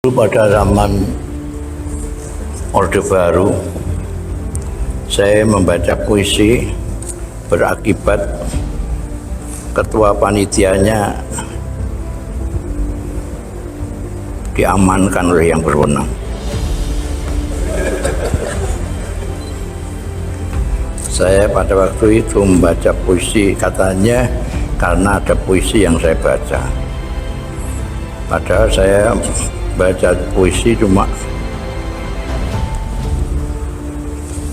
Pada zaman Orde Baru, saya membaca puisi berakibat ketua panitianya diamankan oleh yang berwenang. Saya pada waktu itu membaca puisi, katanya karena ada puisi yang saya baca. Padahal saya baca puisi cuma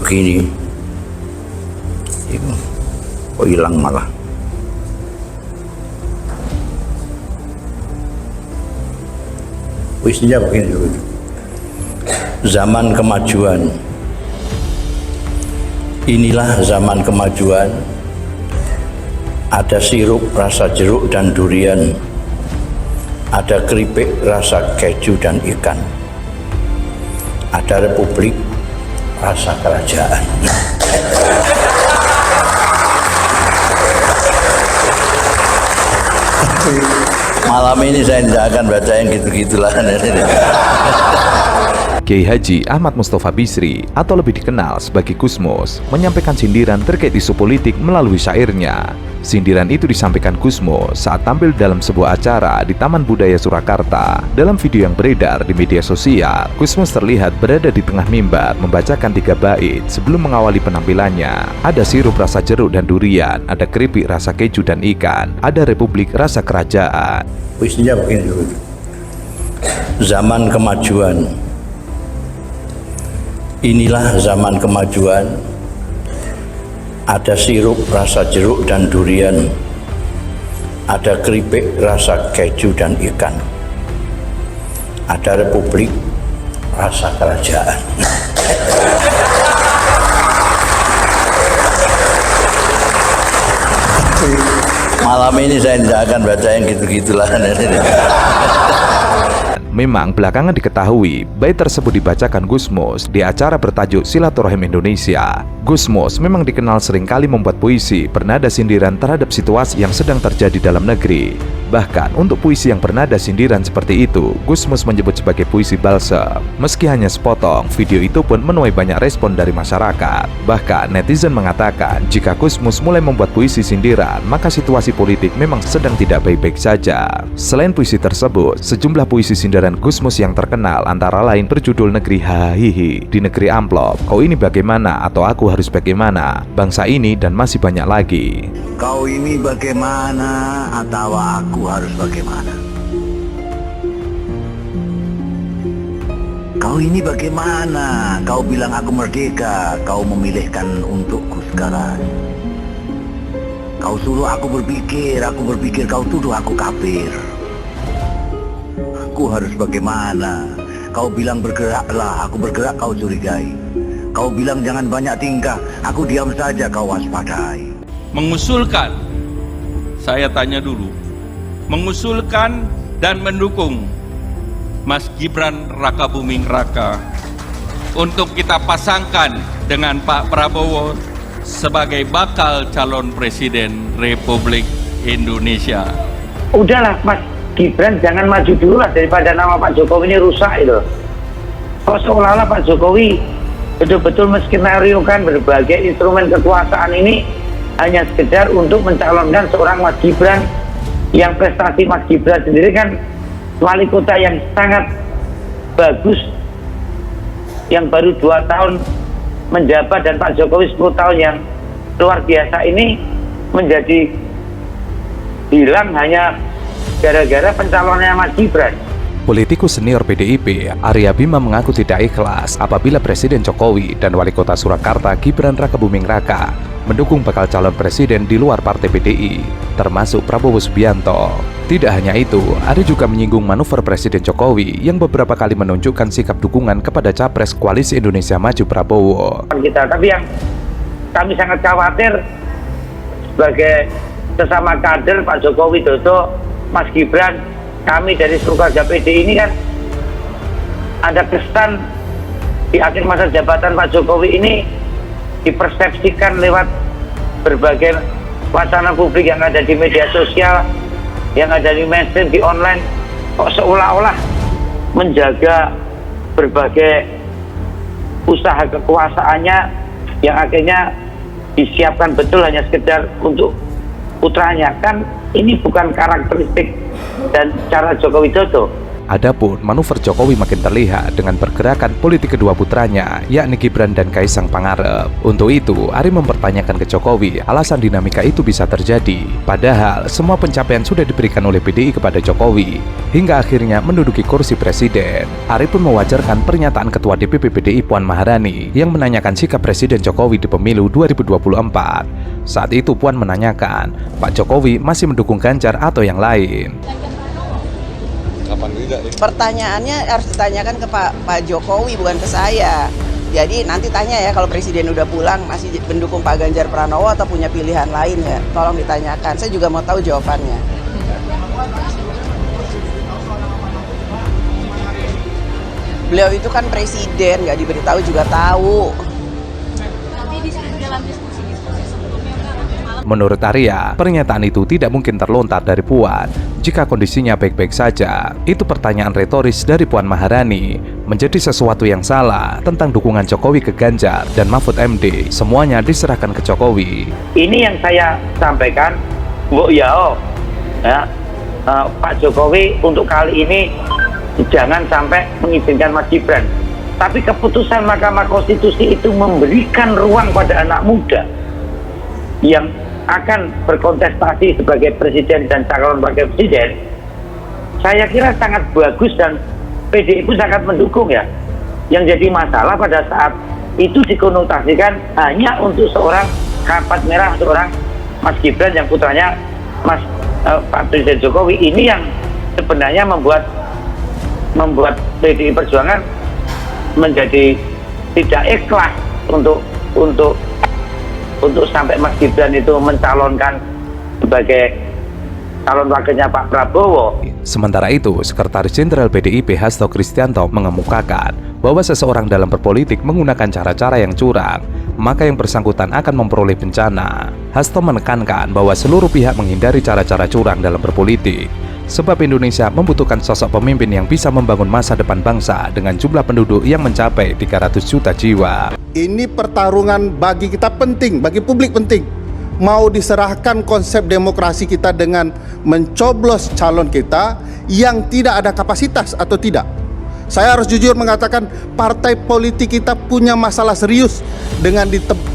begini, kok hilang malah. Puisinya begini dulu. Zaman kemajuan. Inilah zaman kemajuan. Ada sirup rasa jeruk dan durian. Ada keripik rasa keju dan ikan. Ada republik rasa kerajaan. Malam ini saya tidak akan baca yang gitu-gitulah. Kiai Haji Ahmad Mustafa Bisri atau lebih dikenal sebagai Gus Mus menyampaikan sindiran terkait isu politik melalui syairnya. Sindiran itu disampaikan Gus Mus saat tampil dalam sebuah acara di Taman Budaya Surakarta. Dalam video yang beredar di media sosial, Gus Mus terlihat berada di tengah mimbar membacakan 3 bait sebelum mengawali penampilannya. Ada sirup rasa jeruk dan durian, ada keripik rasa keju dan ikan, ada republik rasa kerajaan. Puisinya begini dulu. Zaman kemajuan. Inilah zaman kemajuan. Ada sirup rasa jeruk dan durian. Ada keripik rasa keju dan ikan. Ada republik rasa kerajaan. Malam ini saya tidak akan baca yang gitu-gitulah. Memang belakangan diketahui bait tersebut dibacakan Gus Mus di acara bertajuk Silaturahim Indonesia. Gus Mus memang dikenal seringkali membuat puisi bernada sindiran terhadap situasi yang sedang terjadi dalam negeri. Bahkan untuk puisi yang bernada sindiran seperti itu, Gus Mus menyebut sebagai puisi balsam. Meski hanya sepotong, video itu pun menuai banyak respon dari masyarakat. Bahkan netizen mengatakan jika Gus Mus mulai membuat puisi sindiran, maka situasi politik memang sedang tidak baik-baik saja. Selain puisi tersebut, sejumlah puisi sindiran Gus Mus yang terkenal antara lain berjudul Negeri Hahihi, Di Negeri Amplop, Kau Ini Bagaimana atau Aku Harus Bagaimana, Bangsa Ini, dan masih banyak lagi. Kau ini bagaimana atau aku harus bagaimana? Kau ini bagaimana? Kau bilang aku merdeka, kau memilihkan untukku sekarang. Kau suruh aku berpikir kau tuduh aku kafir. Aku harus bagaimana? Kau bilang bergeraklah, aku bergerak kau curigai. Kau bilang jangan banyak tingkah, aku diam saja kau waspadai. Mengusulkan, saya tanya dulu, mengusulkan dan mendukung Mas Gibran Rakabuming Raka untuk kita pasangkan dengan Pak Prabowo sebagai bakal calon presiden Republik Indonesia. Udahlah Mas Gibran, jangan maju dulu lah daripada nama Pak Jokowi ini rusak itu. Kok seolah-olah Pak Jokowi betul-betul menskenariokan berbagai instrumen kekuasaan ini hanya sekedar untuk mencalonkan seorang Mas Gibran, yang prestasi Mas Gibran sendiri kan wali kota yang sangat bagus, yang baru 2 tahun menjabat, dan Pak Jokowi 10 tahun yang luar biasa ini menjadi hilang hanya gara-gara pencalonannya Mas Gibran. Politikus senior PDIP, Arya Bima mengaku tidak ikhlas apabila Presiden Jokowi dan Wali Kota Surakarta Gibran Rakabuming Raka mendukung bakal calon presiden di luar partai PDI, termasuk Prabowo Subianto. Tidak hanya itu, Arya juga menyinggung manuver Presiden Jokowi yang beberapa kali menunjukkan sikap dukungan kepada Capres Koalisi Indonesia Maju Prabowo. Tapi yang kami sangat khawatir sebagai sesama kader Pak Jokowi Dodo, Mas Gibran, kami dari seluruh keluarga PDI ini kan ada kesan di akhir masa jabatan Pak Jokowi ini dipersepsikan lewat berbagai wacana publik yang ada di media sosial, yang ada di mainstream, di online, kok seolah-olah menjaga berbagai usaha kekuasaannya yang akhirnya disiapkan betul hanya sekedar untuk putranya. Kan ini bukan karakteristik dan cara Joko Widodo. Adapun manuver Jokowi makin terlihat dengan pergerakan politik kedua putranya, yakni Gibran dan Kaisang Pangarep. Untuk itu, Ari mempertanyakan ke Jokowi alasan dinamika itu bisa terjadi. Padahal, semua pencapaian sudah diberikan oleh PDI kepada Jokowi, hingga akhirnya menduduki kursi presiden. Ari pun mewajarkan pernyataan Ketua DPP PDI Puan Maharani yang menanyakan sikap Presiden Jokowi di pemilu 2024. Saat itu Puan menanyakan, Pak Jokowi masih mendukung Ganjar atau yang lain? Pertanyaannya harus ditanyakan ke Pak Jokowi, bukan ke saya. Jadi nanti tanya ya, kalau Presiden udah pulang masih mendukung Pak Ganjar Pranowo atau punya pilihan lain ya, tolong ditanyakan. Saya juga mau tahu jawabannya. Beliau itu kan presiden, nggak diberitahu juga tahu. Menurut Arya, pernyataan itu tidak mungkin terlontar dari Puan jika kondisinya baik-baik saja. Itu pertanyaan retoris dari Puan Maharani menjadi sesuatu yang salah tentang dukungan Jokowi ke Ganjar dan Mahfud MD. Semuanya diserahkan ke Jokowi. Ini yang saya sampaikan, Mbok Yao, ya, Pak Jokowi untuk kali ini jangan sampai mengizinkan Mas Gibran. Tapi keputusan Mahkamah Konstitusi itu memberikan ruang pada anak muda yang akan berkontestasi sebagai presiden dan calon wakil presiden. Saya kira sangat bagus dan PDI pun sangat mendukung ya. Yang jadi masalah pada saat itu dikonotasikan hanya untuk seorang karpet merah, seorang Mas Gibran yang putranya Pak Presiden Jokowi. Ini yang sebenarnya membuat PDI Perjuangan menjadi tidak ikhlas untuk sampai Mas Gibran itu mencalonkan sebagai calon wakilnya Pak Prabowo. Sementara itu, Sekretaris Jenderal PDIP Hasto Kristianto mengemukakan bahwa seseorang dalam berpolitik menggunakan cara-cara yang curang, maka yang bersangkutan akan memperoleh bencana. Hasto menekankan bahwa seluruh pihak menghindari cara-cara curang dalam berpolitik, sebab Indonesia membutuhkan sosok pemimpin yang bisa membangun masa depan bangsa dengan jumlah penduduk yang mencapai 300 juta jiwa. Ini pertarungan bagi kita penting, bagi publik penting. Mau diserahkan konsep demokrasi kita dengan mencoblos calon kita yang tidak ada kapasitas atau tidak. Saya harus jujur mengatakan partai politik kita punya masalah serius dengan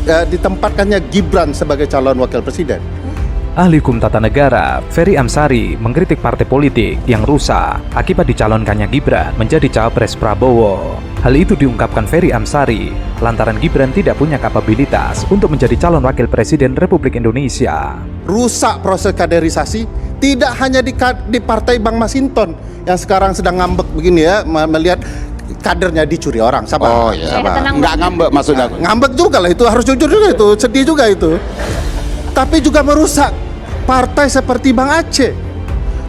ditempatkannya Gibran sebagai calon wakil presiden. Ahli hukum tata negara, Ferry Amsari, mengkritik partai politik yang rusak akibat dicalonkannya Gibran menjadi cawapres Prabowo. Hal itu diungkapkan Ferry Amsari lantaran Gibran tidak punya kapabilitas untuk menjadi calon wakil presiden Republik Indonesia. Rusak proses kaderisasi tidak hanya di partai Bang Masinton yang sekarang sedang ngambek begini ya, melihat kadernya dicuri orang. Sabar. Oh iya. Nggak ngambek maksudnya. Ngambek juga lah itu, harus jujur juga itu, sedih juga itu. Tapi juga merusak partai seperti Bang Aceh.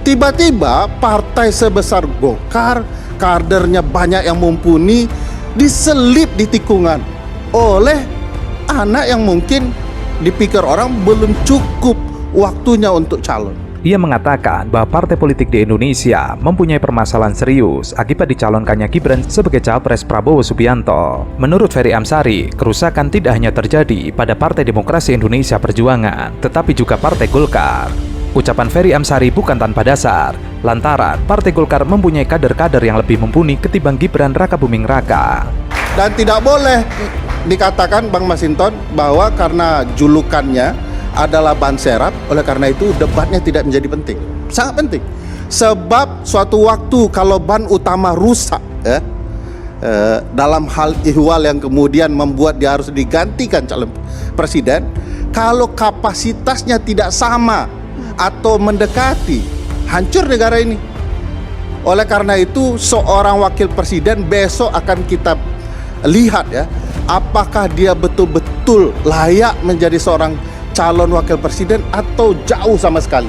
Tiba-tiba partai sebesar Golkar, kadernya banyak yang mumpuni, diselip di tikungan oleh anak yang mungkin dipikir orang belum cukup waktunya untuk calon. Ia mengatakan bahwa partai politik di Indonesia mempunyai permasalahan serius akibat dicalonkannya Gibran sebagai cawapres Prabowo Subianto. Menurut Ferry Amsari, kerusakan tidak hanya terjadi pada Partai Demokrasi Indonesia Perjuangan, tetapi juga Partai Golkar. Ucapan Ferry Amsari bukan tanpa dasar, lantaran Partai Golkar mempunyai kader-kader yang lebih mumpuni ketimbang Gibran Rakabuming Raka. Dan tidak boleh dikatakan Bang Masinton bahwa karena julukannya adalah ban serap, oleh karena itu debatnya tidak menjadi penting. Sangat penting. Sebab suatu waktu kalau ban utama rusak dalam hal ihwal yang kemudian membuat dia harus digantikan calon presiden, kalau kapasitasnya tidak sama atau mendekati, hancur negara ini. Oleh karena itu seorang wakil presiden besok akan kita lihat ya, apakah dia betul-betul layak menjadi seorang calon wakil presiden atau jauh sama sekali.